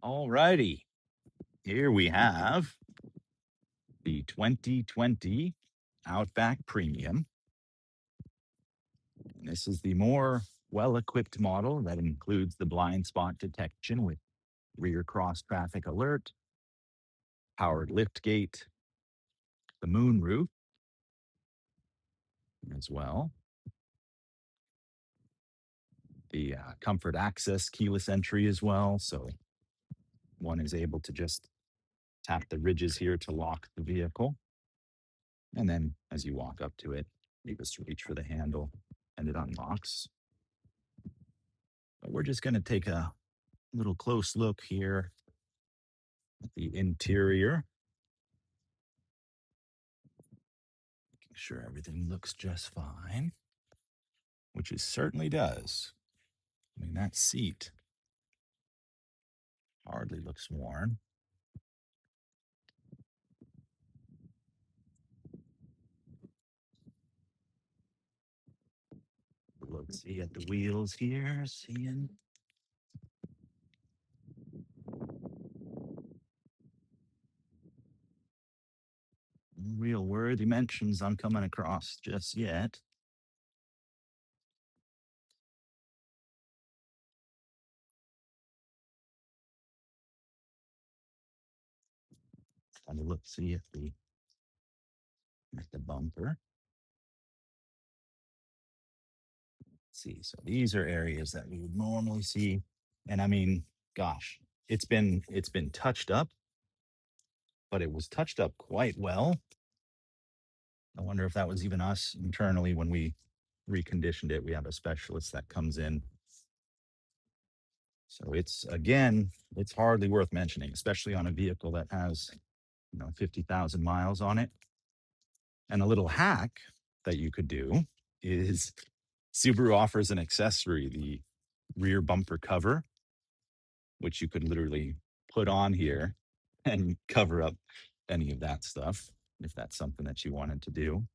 All righty. Here we have the 2020 Outback Premium. And this is the more well-equipped model that includes the blind spot detection with rear cross traffic alert, powered lift gate, the moonroof as well, the comfort access keyless entry as well. So one is able to just tap the ridges here to lock the vehicle. And then as you walk up to it, you just reach for the handle and it unlocks. But we're just going to take a little close look here at the interior. Making sure everything looks just fine, which it certainly does. I mean, that seat hardly looks worn. Look, see at the wheels here, seeing. No real worthy mentions I'm coming across just yet. Have a look, see at the bumper. Let's see, so these are areas that we would normally see, and I mean, gosh, it's been touched up, but it was touched up quite well. I wonder if that was even us internally when we reconditioned it. We have a specialist that comes in. So it's hardly worth mentioning, especially on a vehicle that has, 50,000 miles on it. And a little hack that you could do is Subaru offers an accessory, the rear bumper cover, which you could literally put on here and cover up any of that stuff if that's something that you wanted to do.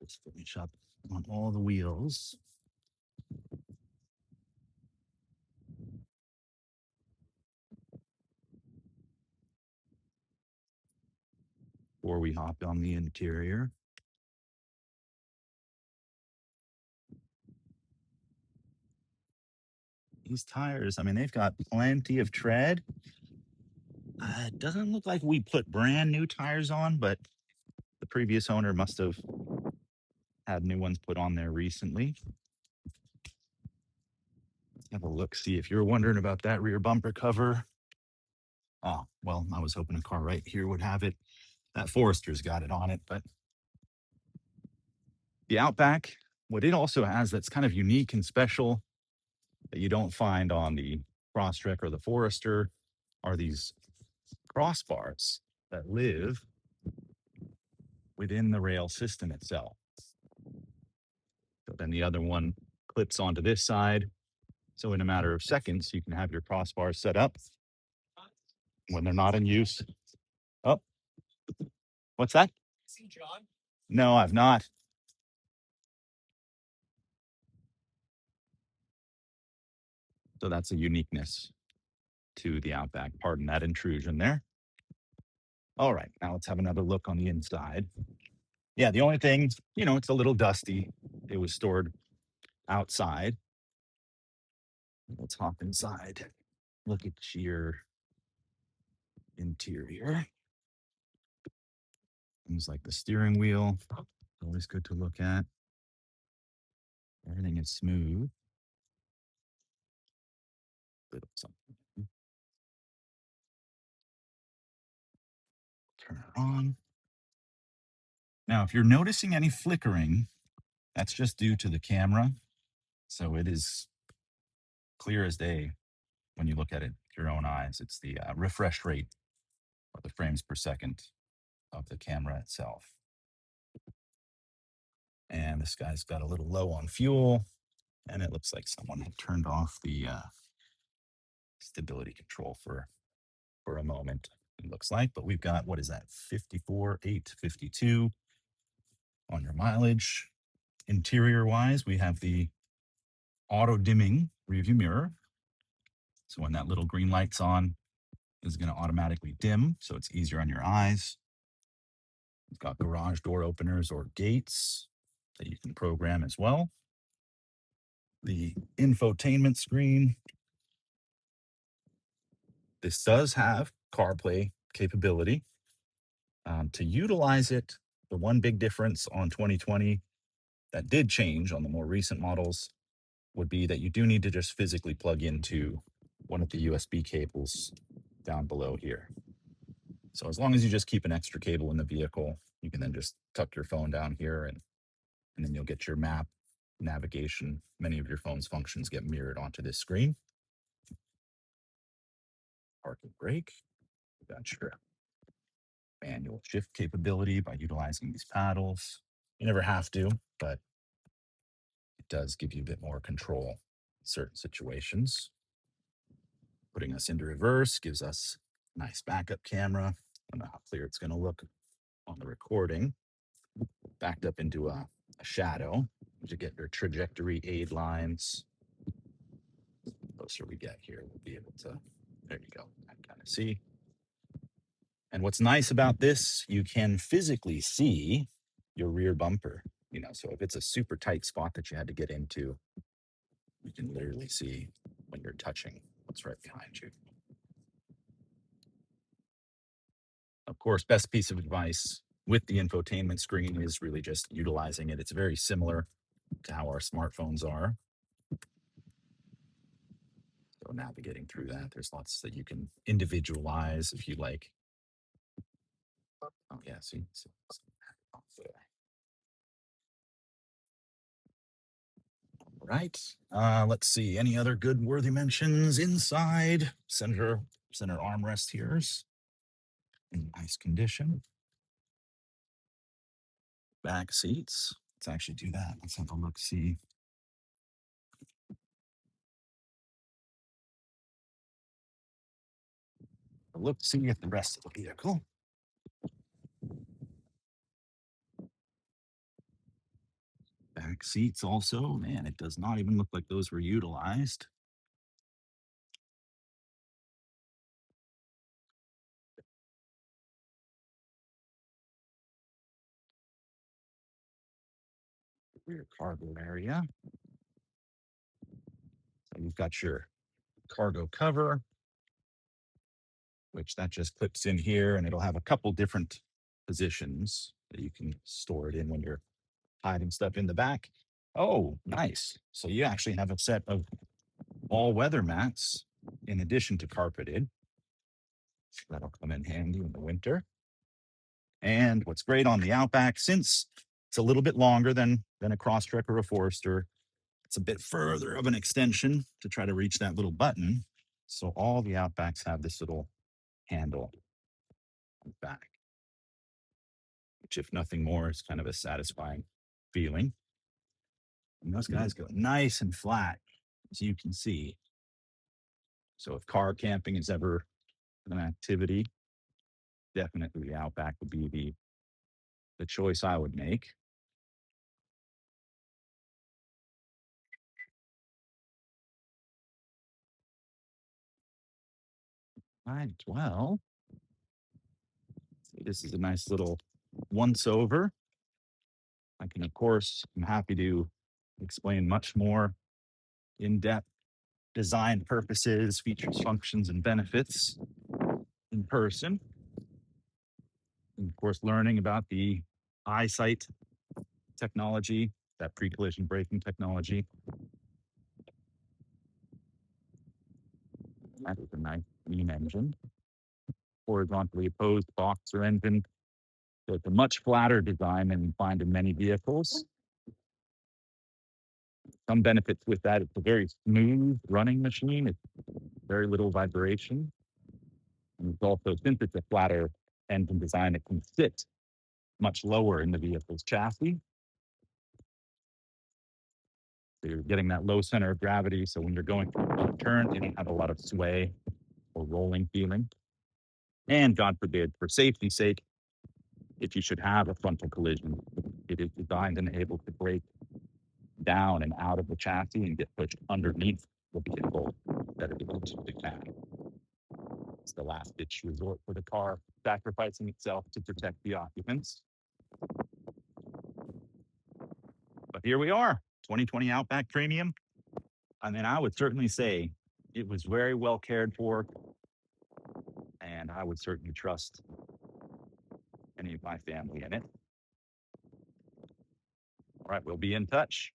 Just finish up on all the wheels. Before we hop on the interior. These tires, I mean, they've got plenty of tread. It doesn't look like we put brand new tires on, but the previous owner must have had new ones put on there recently. Have a look, see if you're wondering about that rear bumper cover. Oh, well, I was hoping a car right here would have it. That Forester's got it on it, but the Outback, what it also has that's kind of unique and special that you don't find on the Crosstrek or the Forester are these crossbars that live within the rail system itself. So then the other one clips onto this side. So in a matter of seconds, you can have your crossbars set up when they're not in use. Oh, what's that? No, I've not. So that's a uniqueness to the Outback. Pardon that intrusion there. All right, now let's have another look on the inside. Yeah, the only thing, it's a little dusty. It was stored outside. Let's hop inside. Look at your interior. Things like the steering wheel, always good to look at. Everything is smooth. Little something. Turn it on. Now, if you're noticing any flickering, that's just due to the camera. So it is clear as day when you look at it with your own eyes. It's the refresh rate or the frames per second of the camera itself. And this guy's got a little low on fuel, and it looks like someone had turned off the stability control for a moment. It looks like, but we've got, what is that, 54,852 on your mileage. Interior wise, we have the auto dimming rearview mirror. So when that little green light's on, it's going to automatically dim, so it's easier on your eyes. It's got garage door openers or gates that you can program as well. The infotainment screen. This does have CarPlay capability. To utilize it, the one big difference on 2020 that did change on the more recent models would be that you do need to just physically plug into one of the USB cables down below here. So as long as you just keep an extra cable in the vehicle, you can then just tuck your phone down here and then you'll get your map, navigation. Many of your phone's functions get mirrored onto this screen. Park and brake. You got your manual shift capability by utilizing these paddles. You never have to, but it does give you a bit more control in certain situations. Putting us into reverse gives us a nice backup camera. I don't know how clear it's going to look on the recording. Backed up into a shadow to get your trajectory aid lines. The closer we get here, we'll be able to, there you go, I kind of see. And what's nice about this, you can physically see your rear bumper. So if it's a super tight spot that you had to get into, you can literally see when you're touching what's right behind you. Of course, best piece of advice with the infotainment screen is really just utilizing it. It's very similar to how our smartphones are. So navigating through that, there's lots that you can individualize if you like. Oh yeah, see. Right. Let's see. Any other good worthy mentions inside? Center armrest here's in nice condition. Back seats. Let's actually do that. Let's have a look. See. Look. See at the rest of the vehicle. Back seats also. Man, it does not even look like those were utilized. Rear cargo area. So you've got your cargo cover, which that just clips in here, and it'll have a couple different positions that you can store it in when you're hiding stuff in the back. Oh, nice. So you actually have a set of all weather mats in addition to carpeted. That'll come in handy in the winter. And what's great on the Outback, since it's a little bit longer than a Crosstrek or a Forester, it's a bit further of an extension to try to reach that little button. So all the Outbacks have this little handle on the back, which, if nothing more, is kind of a satisfying feeling. And those guys go nice and flat, as you can see. So if car camping is ever an activity, definitely the Outback would be the choice I would make. Right. Well, this is a nice little once over. I can, of course, I'm happy to explain much more in depth design purposes, features, functions, and benefits in person. And of course, learning about the eyesight technology, that pre collision braking technology. That is a nice lean engine. Horizontally opposed boxer engine. So it's a much flatter design than you find in many vehicles. Some benefits with that, it's a very smooth running machine. It's very little vibration. And it's also, since it's a flatter engine design, it can sit much lower in the vehicle's chassis. So you're getting that low center of gravity. So when you're going through a turn, you don't have a lot of sway or rolling feeling. And God forbid, for safety's sake, if you should have a frontal collision, it is designed and able to brake down and out of the chassis and get pushed underneath the vehicle that it would to the back. It's the last ditch resort for the car, sacrificing itself to protect the occupants. But here we are, 2020 Outback Premium. I mean, I would certainly say it was very well cared for, and I would certainly trust any of my family in it. All right, we'll be in touch.